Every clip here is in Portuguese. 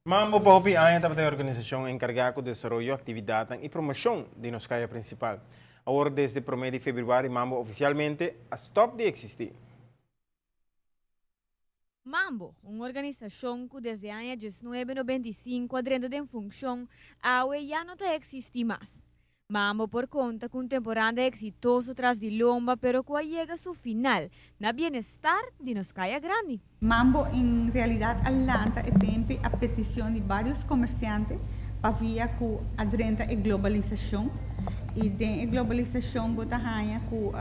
Mambo Paupi é a organização encarregada do desenvolvimento, atividade e promoção de nossa caia principal. Agora, desde o 1 de fevereiro, Mambo oficialmente a stop de existir. Mambo, uma organização que desde o ano 1995 adrenda de função, hoje já não existe mais. Mambo por conta com temporada exitoso tras de lomba, pero que chega a seu final, na bem-estar de nos caia grande. Mambo, em realidade, alanta e tempo a petição de vários comerciantes para via com a globalização. E a globalização bota ranha com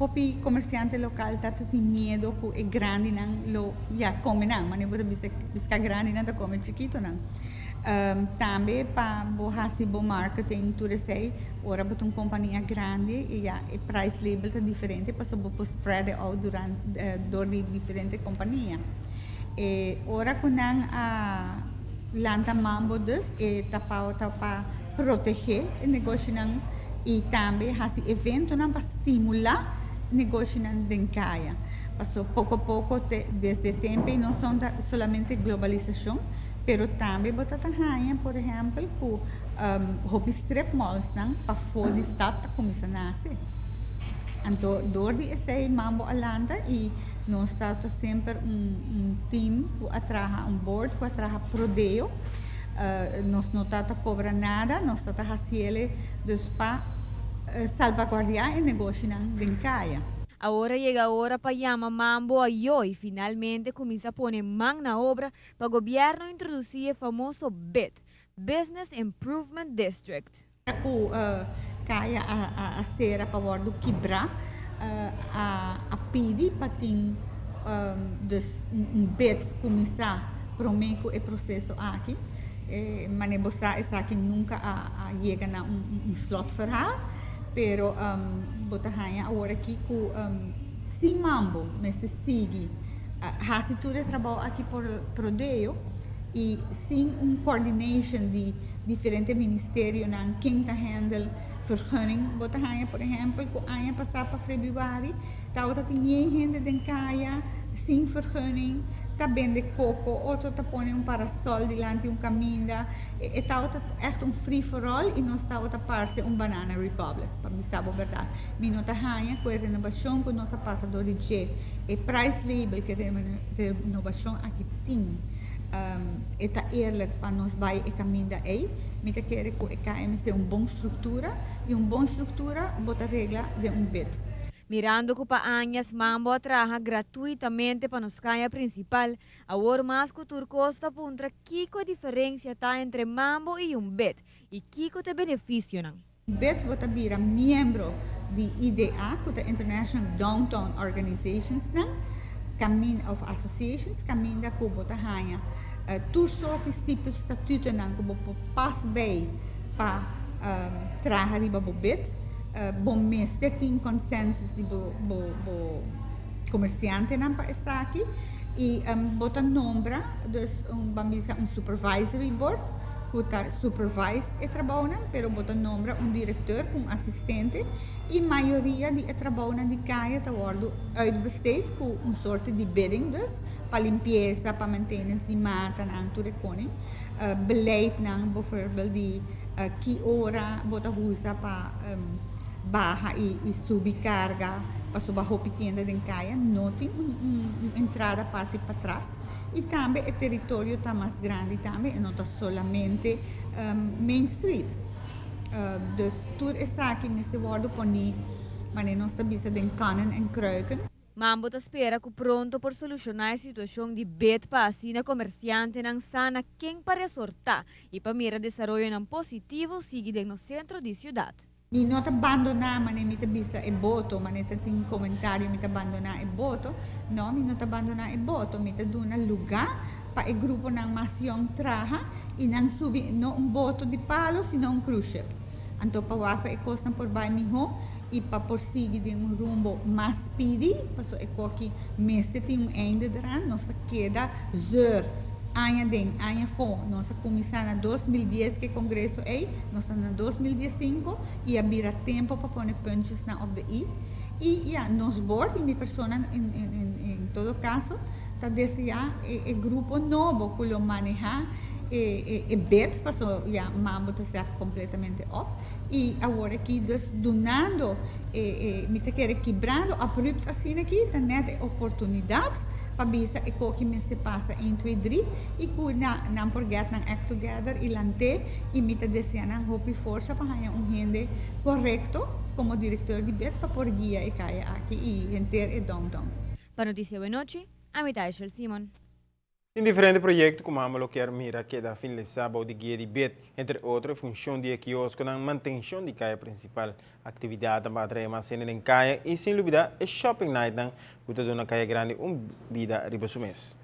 hopi comerciante local tá tem medo que é grande não lo já come não, mas não bota bisca grande não tá come chiquito não. Também para bohasi bo marketing tudo sei, ora bota uma companhia grande e já o price label tá diferente, para so bo spread out durante de diferente companhia. E ora quando a lanta Mambo dus e tá para proteger o negócio não e também hasi evento não para estimular negócio não dencaia. Passou pouco a pouco desde tempo não são somente globalização, pero também botata rainha, por exemplo, com hobby strip malls não para fora de estado a começar a nascer. Então, dor de esse Mambo alanda e nós estamos sempre team que atraja board que atraja prodeo. Nós não estamos cobrar nada, nós estamos fazendo dus para salvaguardar o negócio na dencaia. Agora chega a hora para chamar Mambo a e finalmente começa a pôr mão na obra para o governo introduzir o famoso BID, Business Improvement District. Kaya a ser a favor do quebrar, a pedir para ter BID começar prometo o processo aqui. Mas não aqui nunca chega a slot verhaal, pero botahanha agora aqui com sim Mambo, mas se sigue hasi tudo trabalho aqui por Prodeo e sim coordination de diferentes ministérios na quem tá handle vergunning botahanha por exemplo com anha passar para februário tá outra tem gente dencaia sim vergunning tá vende coco, outro tá pondo parasol delante caminho, e tá outra echt free for all e nós tá outra parte banana republic, para me saber a verdade. Minha tá ranha com a renovação que nós passa do DG, e price label que a renovação aqui tem, e tá eerlijk para nós vai e caminho aí, me tá querer que o KMC tem boa estrutura e boa estrutura bota regra de bid. Mirando que para años Mambo atraja gratuitamente para nos caia principal, agora mais que o costa puntra kiko diferença está entre Mambo e BID e kiko te beneficio não. BID bota vira membro de IDA, que é International Downtown Organizations não, caminho of associations, caminho da que bota ranha, todos sortes tipos de estatutos não que bota pas bem para traga riba bo BID. Bom mês tem consensus de comerciante não para estar aqui e bota nombra dus bambisa supervisory board que está supervise o trabalho não, pero bota nombra diretor assistente e maioria de trabalho de caia está ordo uitbesteed com soort de bidding dus para limpeza para maintenance de mata não tudo koning beleid não bijvoorbeeld de que hora bota usa para barra e subcarga para subir a tienda de caia, não tem entrada parte para trás e também o território está mais grande também, não está solamente Main Street. Dus tudo isso aqui nesse word poni, mas não está bisa de kannen en kruiken. Mambo te espera que pronto por solucionar a situação de BID para assina comerciante não sana quem para resortar e para mirar desenvolvimento não positivo sigue no centro da cidade. Mi not abandonar, mas nem me bisa e voto, mas nem tem comentário me abandonar e voto, não, me not abandonar e voto, me duna lugar para o grupo não macion traha e não subir não voto de palo, sino cruce. Então para wapa e costa por vai miho e para por seguir de rumbo mais speedy, passo e aqui messe tem einde eraan, nossa queda zur. Anha foi, nós começamos em 2010 que o congresso é, nós estamos em 2015 e havia tempo para pôr pontos na of the i. E nós board e minha pessoa em todo caso está desejar o grupo novo que lo maneja beds, passou já mambo te ser completamente op. E agora aqui, dus donando, me te querer quebrando, abrupt assim aqui, tá net oportunidades, para bisa e ko que me se passa em 2, 3, e ku na forget ng act together, ilante, e me te deseja ng hope e força para ganhar rende correto, como diretor de bet, para por guia e kaya aqui e enter e downtown. Para Notícia Boa Noite, a mitad de Simon. Em diferentes projetos, como a lo quer mira que da fin de sábado de guia de bet, entre outros, função de quiosco na manutenção de caia principal, atividade para atrair mais cena em caia e sem dúvida, é shopping night na cuida de uma caia grande vida riba mês.